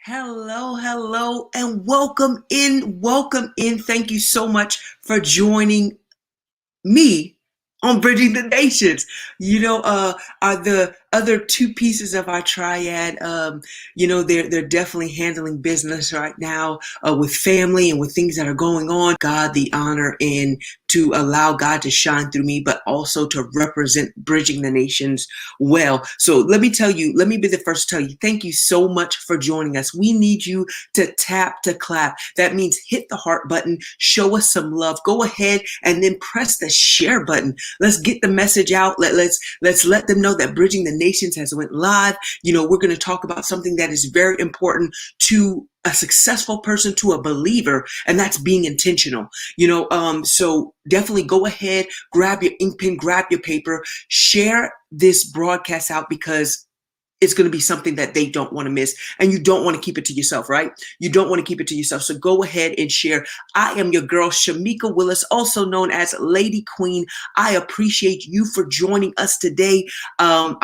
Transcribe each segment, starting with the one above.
Hello, hello, and welcome in. Welcome in. Thank you so much for joining me on Bridging the Nations. Are the other two pieces of our triad. They're definitely handling business right now with family and with things that are going on. God, the honor and to allow God to shine through me, but also to represent Bridging the Nations well. So let me tell you, let me be the first to tell you, thank you so much for joining us. We need you to tap to clap. That means hit the heart button, show us some love. Go ahead and then press the share button. Let's get the message out. Let's let them know that Bridging the Nations has went live. We're going to talk about something that is very important to a successful person, to a believer, and that's being intentional. So definitely go ahead, grab your ink pen, grab your paper, share this broadcast out because it's going to be something that they don't want to miss. And you don't want to keep it to yourself, right? You don't want to keep it to yourself. So go ahead and share. I am your girl, Shamika Willis, also known as Lady Queen. I appreciate you for joining us today. I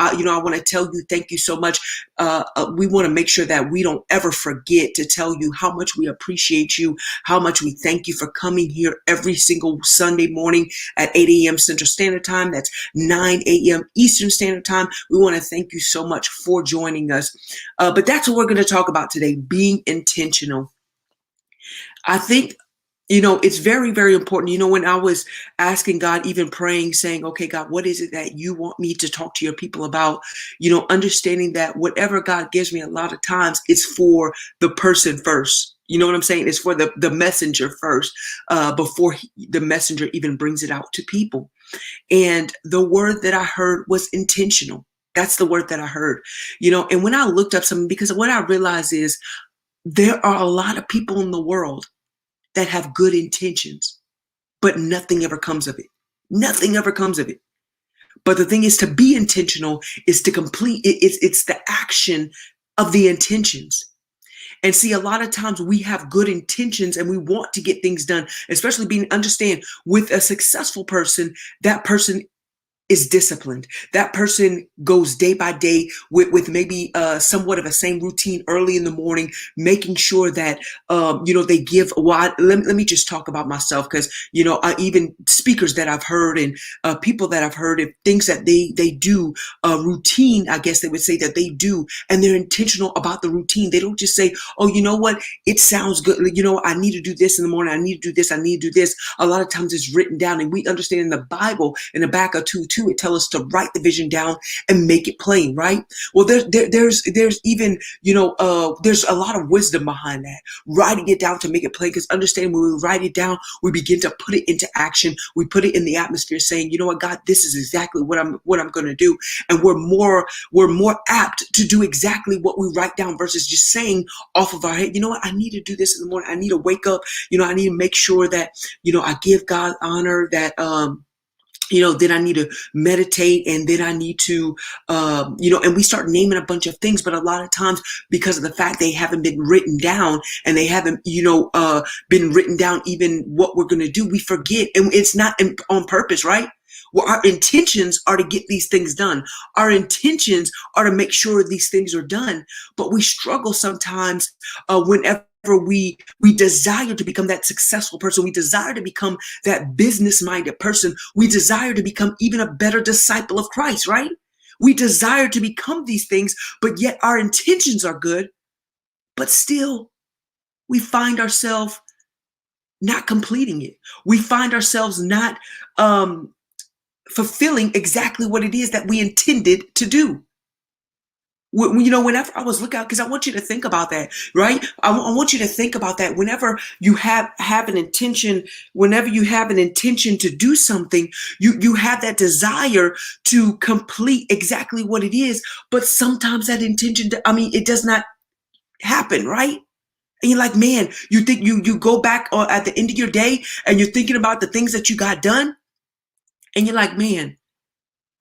want to tell you, thank you so much. We want to make sure that we don't ever forget to tell you how much we appreciate you, how much we thank you for coming here every single Sunday morning at 8 a.m. Central Standard Time. That's 9 a.m. Eastern Standard Time. We want to thank you so much for joining us. But that's what we're going to talk about today, being intentional. I think, it's very, very important. When I was asking God, even praying, saying, okay, God, what is it that you want me to talk to your people about? Understanding that whatever God gives me a lot of times, it's for the person first. You know what I'm saying? It's for the messenger first, before the messenger even brings it out to people. And the word that I heard was intentional. That's the word that I heard, and when I looked up something, because what I realized is there are a lot of people in the world that have good intentions, but nothing ever comes of it. Nothing ever comes of it. But the thing is, to be intentional is to complete it. It's the action of the intentions. And see, a lot of times we have good intentions and we want to get things done, especially understand with a successful person, that person is disciplined. That person goes day by day with maybe somewhat of a same routine early in the morning, making sure that, they give. Let me just talk about myself because, even speakers that I've heard and people that I've heard, and things that they do, routine, I guess they would say that they do, and they're intentional about the routine. They don't just say, oh, you know what, it sounds good. I need to do this in the morning. I need to do this. I need to do this. A lot of times it's written down, and we understand in the Bible, in the back of 2:2, it tells us to write the vision down and make it plain, right? Well, there's even, there's a lot of wisdom behind that. Writing it down to make it plain, because understand when we write it down, we begin to put it into action. We put it in the atmosphere saying, you know what, God, this is exactly what I'm going to do. And we're more apt to do exactly what we write down versus just saying off of our head, you know what, I need to do this in the morning. I need to wake up. I need to make sure that, I give God honor, that, then I need to meditate, and then I need to, and we start naming a bunch of things. But a lot of times, because of the fact they haven't been written down, and they haven't, been written down even what we're going to do, we forget. And it's not on purpose, right? Well, our intentions are to get these things done. Our intentions are to make sure these things are done. But we struggle sometimes whenever we desire to become that successful person. We desire to become that business-minded person. We desire to become even a better disciple of Christ, right? We desire to become these things, but yet our intentions are good, but still we find ourselves not completing it. We find ourselves not fulfilling exactly what it is that we intended to do. Whenever I was looking out, because I want you to think about that, right? I want you to think about that. Whenever you have an intention, whenever you have an intention to do something, you have that desire to complete exactly what it is. But sometimes that intention, it does not happen, right? And you're like, man, you think you go back at the end of your day and you're thinking about the things that you got done. And you're like, man,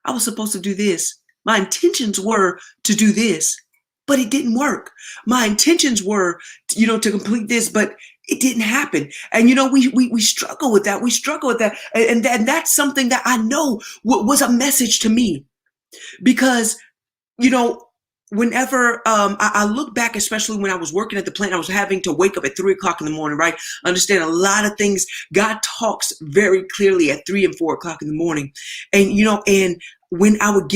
I was supposed to do this. My intentions were to do this, but it didn't work. My intentions were, to complete this, but it didn't happen. And, we struggle with that. We struggle with that. And that's something that I know was a message to me because, whenever I look back, especially when I was working at the plant, I was having to wake up at 3 o'clock in the morning, right? Understand a lot of things. God talks very clearly at 3 and 4 o'clock in the morning. And, and when I would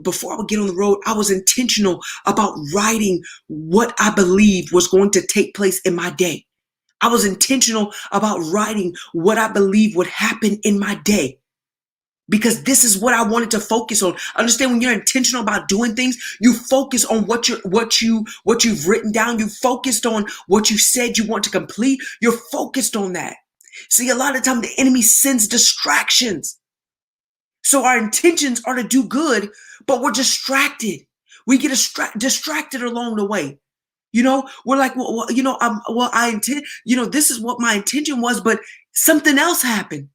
before I would get on the road, I was intentional about writing what I believed was going to take place in my day. I was intentional about writing what I believed would happen in my day, because this is what I wanted to focus on. Understand, when you're intentional about doing things, you focus on what you've written down. You focused on what you said you want to complete. You're focused on that. See, a lot of time the enemy sends distractions. So our intentions are to do good, but we're distracted. We get distracted along the way. We're like, I intend, this is what my intention was, but something else happened.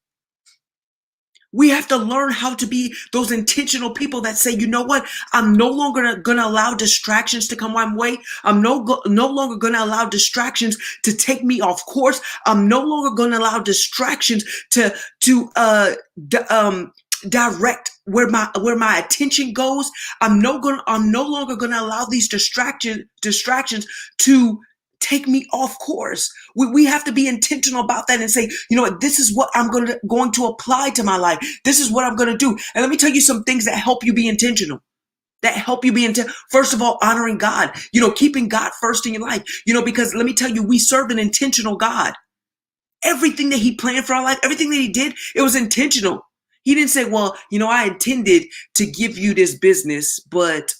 We have to learn how to be those intentional people that say, you know what? I'm no longer going to allow distractions to come my way. I'm no longer going to allow distractions to take me off course. I'm no longer going to allow distractions to direct where my attention goes. I'm no longer going to allow these distractions to take me off course. We have to be intentional about that and say, you know what, this is what I'm going to apply to my life. This is what I'm going to do. And let me tell you some things that help you be intentional. First of all, honoring God, keeping God first in your life, because let me tell you, we serve an intentional God. Everything that he planned for our life, everything that he did, it was intentional. He didn't say, well, I intended to give you this business, but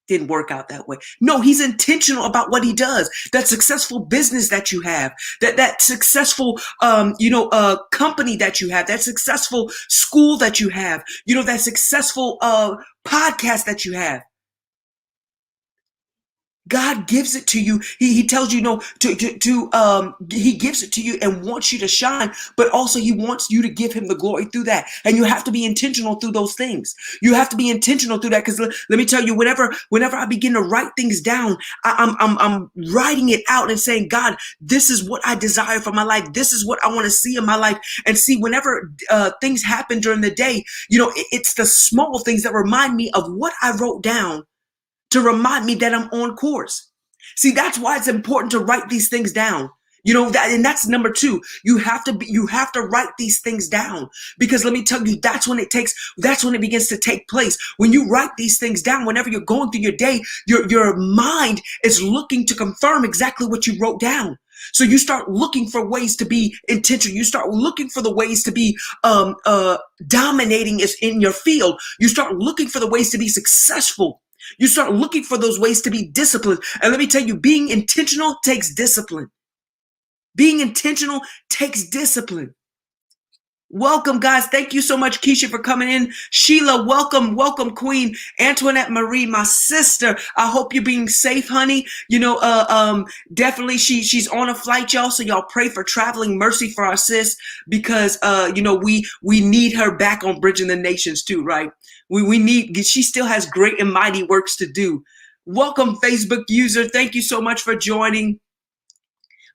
didn't work out that way. No, he's intentional about what he does. That successful business that you have, that successful, company that you have, that successful school that you have, that successful, podcast that you have. God gives it to you. He tells you he gives it to you and wants you to shine, but also he wants you to give him the glory through that. And you have to be intentional through those things. You have to be intentional through that, because let me tell you, whenever I begin to write things down, I'm writing it out and saying, God, this is what I desire for my life. This is what I want to see in my life. And see, whenever things happen during the day, it's the small things that remind me of what I wrote down, to remind me that I'm on course. See, that's why it's important to write these things down. And that's number two. You have to write these things down, because let me tell you, that's when it begins to take place. When you write these things down, whenever you're going through your day, your mind is looking to confirm exactly what you wrote down. So you start looking for ways to be intentional. You start looking for the ways to be dominating in your field. You start looking for the ways to be successful. You start looking for those ways to be disciplined. And let me tell you, being intentional takes discipline. Being intentional takes discipline. Welcome, guys. Thank you so much, Keisha, for coming in. Sheila, welcome. Welcome, Queen. Antoinette Marie, my sister. I hope you're being safe, honey. Definitely she's on a flight, y'all. So y'all pray for traveling mercy for our sis, because, we need her back on Bridging the Nations too, right? She still has great and mighty works to do. Welcome, Facebook user. Thank you so much for joining.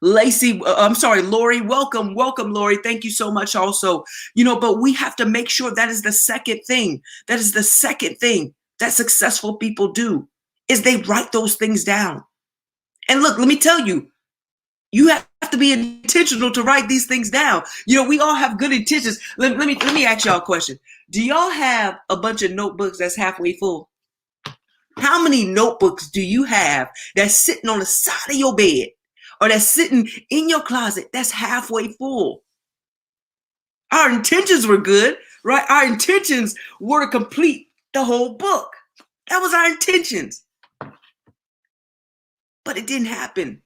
Lori, welcome, Lori. Thank you so much also. But we have to make sure that is the second thing. That is the second thing that successful people do, is they write those things down. And look, let me tell you, you have to be intentional to write these things down. We all have good intentions. Let me ask y'all a question. Do y'all have a bunch of notebooks that's halfway full? How many notebooks do you have that's sitting on the side of your bed, or that's sitting in your closet that's halfway full? Our intentions were good, right? Our intentions were to complete the whole book. That was our intentions. But it didn't happen.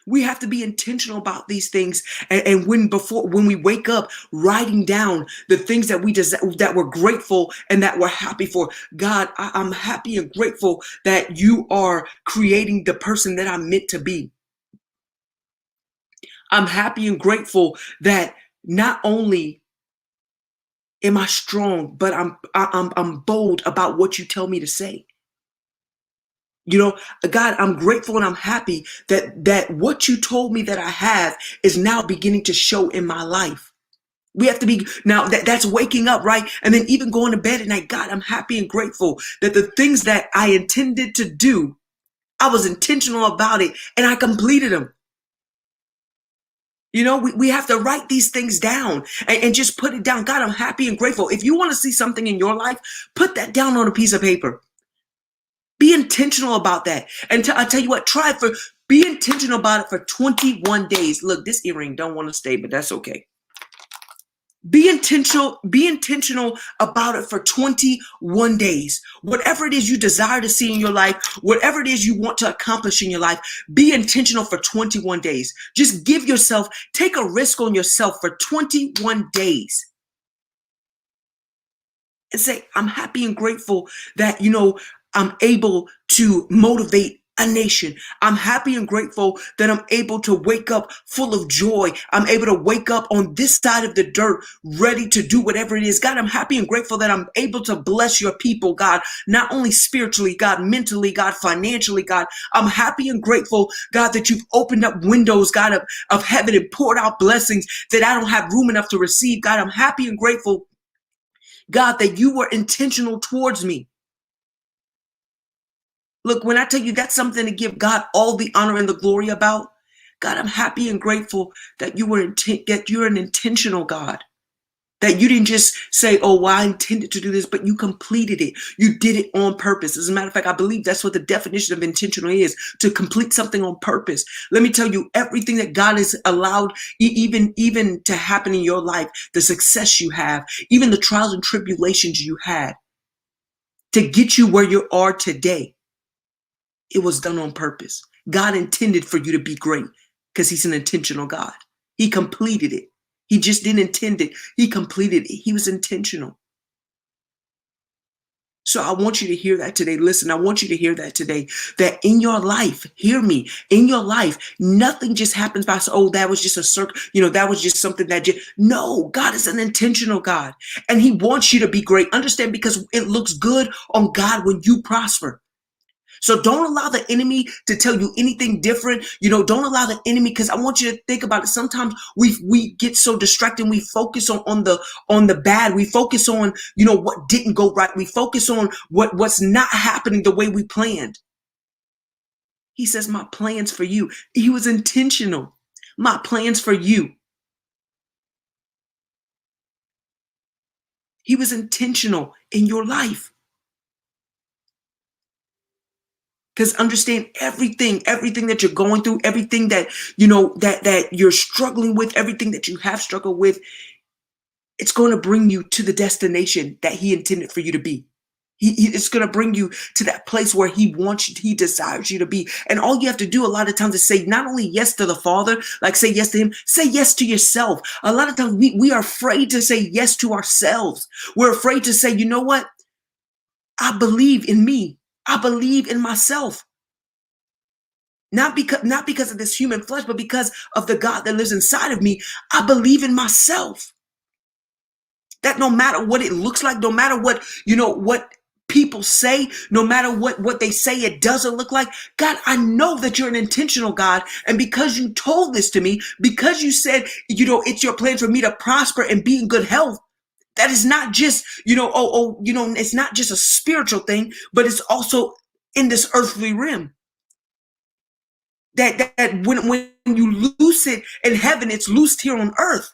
We have to be intentional about these things, and when we wake up, writing down the things that that we're grateful and that we're happy for. God, I'm happy and grateful that you are creating the person that I'm meant to be. I'm happy and grateful that not only am I strong, but I'm bold about what you tell me to say. God, I'm grateful and I'm happy that what you told me that I have is now beginning to show in my life. We have to be now that's waking up, right? And then even going to bed at night. God, I'm happy and grateful that the things that I intended to do, I was intentional about it and I completed them. You know, we have to write these things down and just put it down. God, I'm happy and grateful. If you want to see something in your life, put that down on a piece of paper. Be intentional about that. And I tell you what, be intentional about it for 21 days. Look, this earring don't want to stay, but that's okay. Be intentional about it for 21 days. Whatever it is you desire to see in your life, whatever it is you want to accomplish in your life, be intentional for 21 days. Just take a risk on yourself for 21 days. And say, I'm happy and grateful that, I'm able to motivate a nation. I'm happy and grateful that I'm able to wake up full of joy. I'm able to wake up on this side of the dirt, ready to do whatever it is. God, I'm happy and grateful that I'm able to bless your people, God, not only spiritually, God, mentally, God, financially, God. I'm happy and grateful, God, that you've opened up windows, God, of heaven and poured out blessings that I don't have room enough to receive. God, I'm happy and grateful, God, that you were intentional towards me. Look, when I tell you that's something to give God all the honor and the glory about, God, I'm happy and grateful that that you're an intentional God. That you didn't just say, oh, well, I intended to do this, but you completed it. You did it on purpose. As a matter of fact, I believe that's what the definition of intentional is, to complete something on purpose. Let me tell you, everything that God has allowed, even to happen in your life, the success you have, even the trials and tribulations you had, to get you where you are today, it was done on purpose. God intended for you to be great because he's an intentional God. He completed it. He just didn't intend it. He completed it. He was intentional. So I want you to hear that today. Listen, I want you to hear that today, that in your life, hear me, in your life, nothing just happens by, oh, that was just a circle, that was just something no, God is an intentional God and he wants you to be great. Understand, because it looks good on God when you prosper. So don't allow the enemy to tell you anything different. Don't allow the enemy, because I want you to think about it. Sometimes we get so distracted. We focus on the bad. We focus on, what didn't go right. We focus on what's not happening the way we planned. He says, my plans for you. He was intentional. My plans for you. He was intentional in your life. Because understand, everything that you're going through, everything that, that you're struggling with, everything that you have struggled with, it's going to bring you to the destination that he intended for you to be. It's going to bring you to that place where he desires you to be. And all you have to do a lot of times is say not only yes to the Father, like say yes to him, say yes to yourself. A lot of times we are afraid to say yes to ourselves. We're afraid to say, you know what? I believe in me. I believe in myself. Not because of this human flesh, but because of the God that lives inside of me. I believe in myself. That no matter what it looks like, no matter what, what people say, no matter what they say it doesn't look like, God, I know that you're an intentional God. And because you told this to me, because you said, it's your plan for me to prosper and be in good health, that is not just, it's not just a spiritual thing, but it's also in this earthly realm. That when you loose it in heaven, it's loosed here on earth.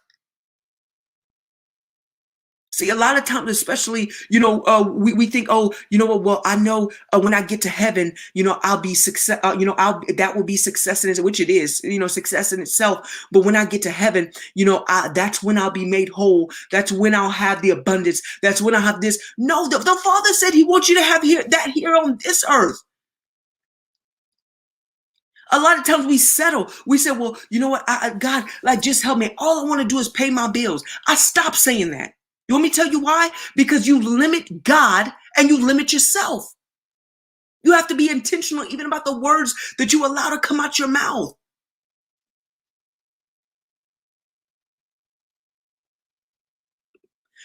See, a lot of times, especially, we think, oh, you know what? Well, I know when I get to heaven, I'll be success. That will be success in it, which it is, success in itself. But when I get to heaven, that's when I'll be made whole. That's when I'll have the abundance. That's when I have this. No, the Father said He wants you to have that here on this earth. A lot of times we settle. We say, well, you know what? God, just help me. All I want to do is pay my bills. I stop saying that. You want me to tell you why? Because you limit God and you limit yourself. You have to be intentional even about the words that you allow to come out your mouth.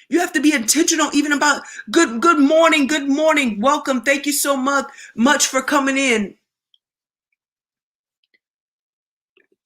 You have to be intentional even about good morning, good morning. Welcome. Thank you so much for coming in.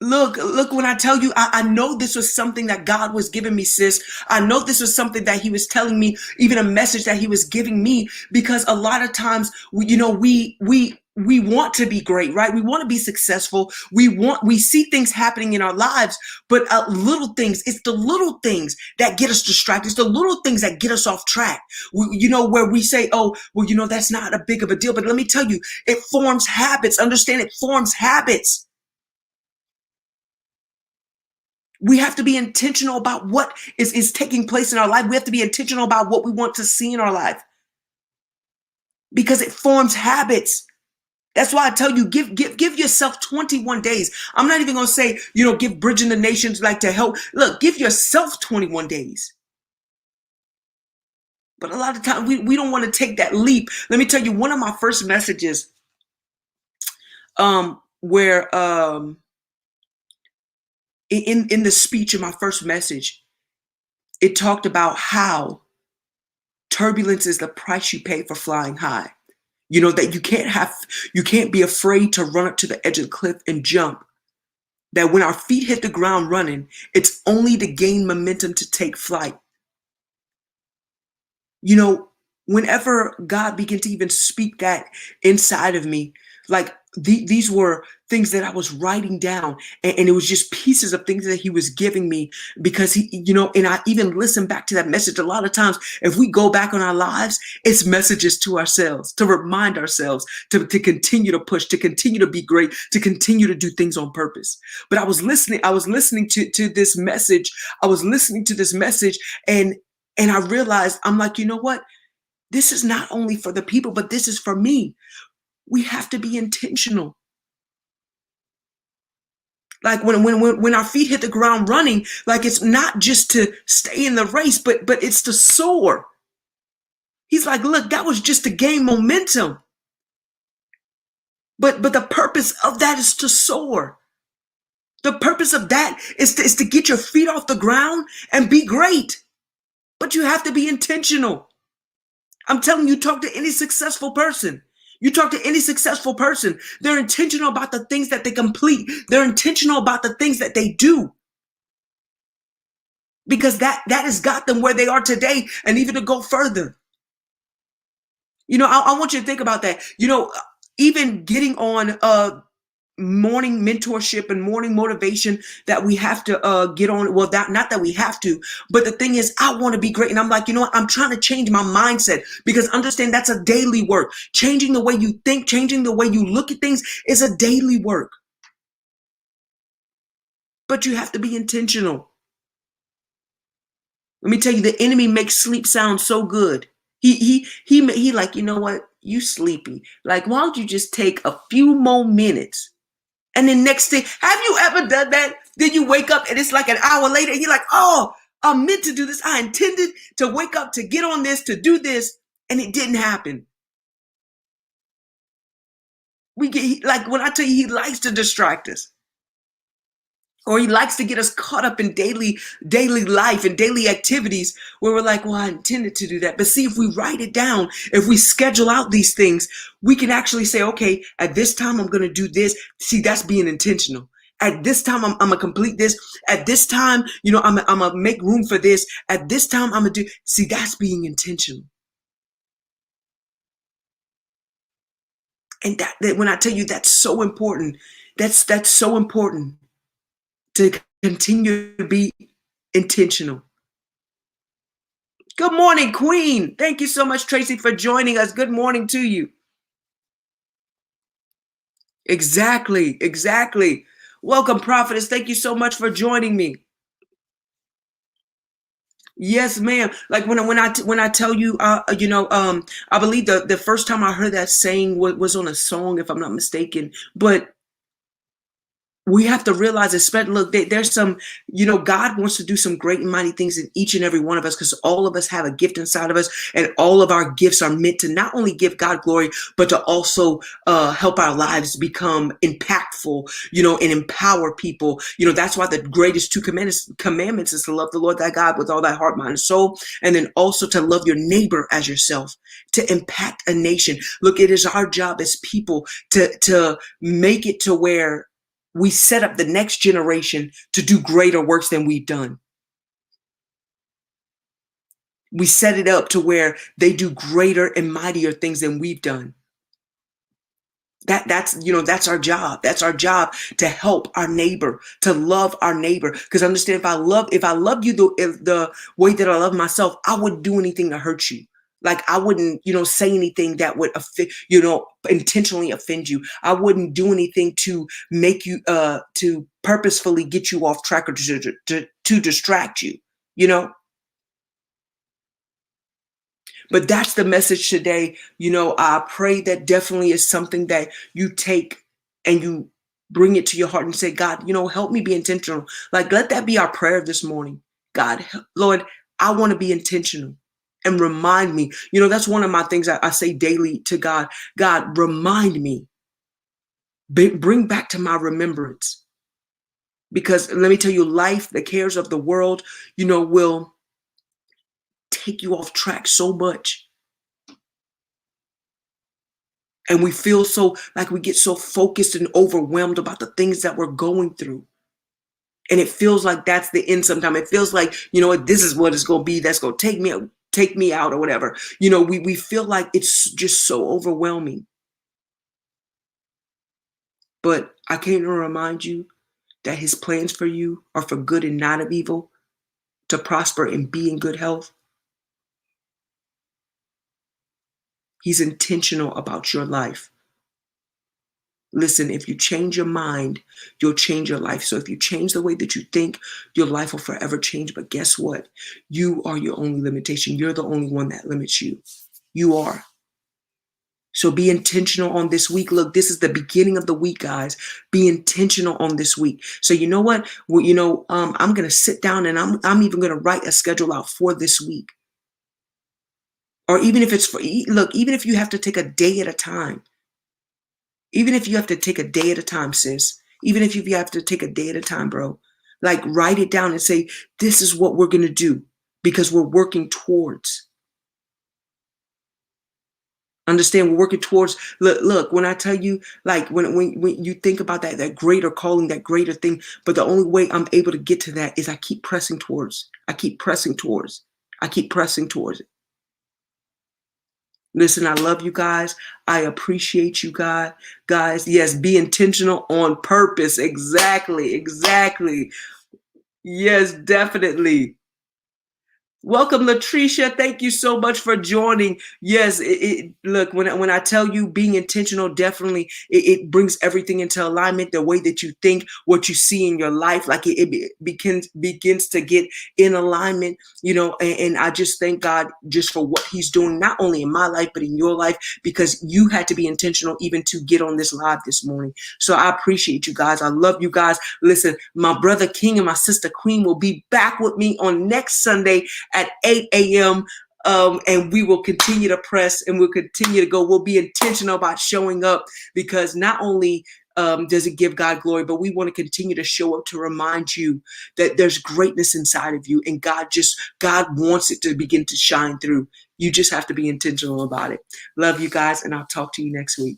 Look, when I tell you, I know this was something that God was giving me, sis. I know this was something that he was telling me, even a message that he was giving me, because a lot of times, we want to be great, right? We want to be successful. We see things happening in our lives, but little things, it's the little things that get us distracted. It's the little things that get us off track. Where we say, oh, well, that's not a big of a deal. But let me tell you, it forms habits. Understand, it forms habits. We have to be intentional about what is taking place in our life. We have to be intentional about what we want to see in our life, because it forms habits. That's why I tell you, give yourself 21 days. I'm not even going to say, give Bridging the Nations like to help. Look, give yourself 21 days. But a lot of times we don't want to take that leap. Let me tell you, one of my first messages, where in the speech in my first message, it talked about how turbulence is the price you pay for flying high. That you can't be afraid to run up to the edge of the cliff and jump. That when our feet hit the ground running, it's only to gain momentum to take flight. Whenever God began to even speak that inside of me, like these were things that I was writing down, and it was just pieces of things that he was giving me, because and I even listened back to that message. A lot of times, if we go back on our lives, it's messages to ourselves, to remind ourselves to continue to push, to continue to be great, to continue to do things on purpose. But I was listening to this message. I was listening to this message, and I realized, I'm like, you know what? This is not only for the people, but this is for me. We have to be intentional. Like when our feet hit the ground running, like it's not just to stay in the race, but it's to soar. He's like, look, that was just to gain momentum. But the purpose of that is to soar. The purpose of that is to get your feet off the ground and be great. But you have to be intentional. I'm telling you, talk to any successful person. You talk to any successful person, they're intentional about the things that they complete. They're intentional about the things that they do. Because that has got them where they are today, and even to go further. I want you to think about that. Even getting on morning mentorship and morning motivation that we have to get on. Well, not that we have to, but the thing is, I want to be great. And I'm like, I'm trying to change my mindset, because understand that's a daily work. Changing the way you think, changing the way you look at things is a daily work. But you have to be intentional. Let me tell you, the enemy makes sleep sound so good. He like, you know what? You sleepy. Like, why don't you just take a few more minutes? And then next thing, have you ever done that? Then you wake up and it's like an hour later and you're like, oh, I meant to do this. I intended to wake up, to get on this, to do this, and it didn't happen. Like when I tell you, he likes to distract us. Or he likes to get us caught up in daily life and daily activities where we're like, well, I intended to do that. But see, if we write it down, if we schedule out these things, we can actually say, okay, at this time, I'm going to do this. See, that's being intentional. At this time, I'm going to complete this. At this time, I'm going to make room for this. At this time, I'm going to do. See, that's being intentional. And that when I tell you, that's so important. That's so important. To continue to be intentional. Good morning, Queen. Thank you so much, Tracy, for joining us. Good morning to you. Exactly. Welcome, Prophetess. Thank you so much for joining me. Yes, ma'am. Like when I tell you, I believe the first time I heard that saying was on a song, if I'm not mistaken. But we have to realize, especially, look, there's some, God wants to do some great and mighty things in each and every one of us, because all of us have a gift inside of us, and all of our gifts are meant to not only give God glory, but to also help our lives become impactful, and empower people. That's why the greatest two commandments is to love the Lord thy God with all thy heart, mind, and soul, and then also to love your neighbor as yourself, to impact a nation. Look, it is our job as people to make it to where we set up the next generation to do greater works than we've done. We set it up to where they do greater and mightier things than we've done. That's our job. That's our job, to help our neighbor, to love our neighbor. Because understand, if I love you the way that I love myself, I wouldn't do anything to hurt you. Like I wouldn't, say anything that would intentionally offend you. I wouldn't do anything to make you, to purposefully get you off track or to distract you. You know. But that's the message today. I pray that definitely is something that you take and you bring it to your heart and say, God, help me be intentional. Like, let that be our prayer this morning. God, Lord, I want to be intentional, and remind me. That's one of my things I say daily to God. God, remind me. Bring back to my remembrance. Because let me tell you, life, the cares of the world, will take you off track so much. And we feel so like we get so focused and overwhelmed about the things that we're going through. And it feels like that's the end sometimes. It feels like, this is what it's going to be. That's going to take me out or whatever. We feel like it's just so overwhelming. But I came to remind you that his plans for you are for good and not of evil, to prosper and be in good health. He's intentional about your life. Listen, if you change your mind, you'll change your life. So if you change the way that you think, your life will forever change. But guess what? You are your only limitation. You're the only one that limits you. You are. So be intentional on this week. Look, this is the beginning of the week, guys. Be intentional on this week. So you know what? Well, I'm going to sit down and I'm even going to write a schedule out for this week. Or even if even if you have to take a day at a time. Even if you have to take a day at a time, sis. Even if you have to take a day at a time, bro. Like, write it down and say, this is what we're going to do, because we're working towards. Understand, we're working towards. Look, when I tell you, like, when you think about that greater calling, that greater thing, but the only way I'm able to get to that is I keep pressing towards. I keep pressing towards it. Listen, I love you guys. I appreciate you guys. Yes, be intentional on purpose. Exactly. Yes, definitely. Welcome, Latricia. Thank you so much for joining. Yes, look, when I tell you being intentional, definitely it brings everything into alignment. The way that you think, what you see in your life, like it begins to get in alignment, and I just thank God just for what he's doing, not only in my life, but in your life, because you had to be intentional even to get on this live this morning. So I appreciate you guys. I love you guys. Listen, my brother King and my sister Queen will be back with me on next Sunday at 8 a.m. And we will continue to press and we'll continue to go. We'll be intentional about showing up, because not only does it give God glory, but we want to continue to show up to remind you that there's greatness inside of you, and God wants it to begin to shine through. You just have to be intentional about it. Love you guys, and I'll talk to you next week.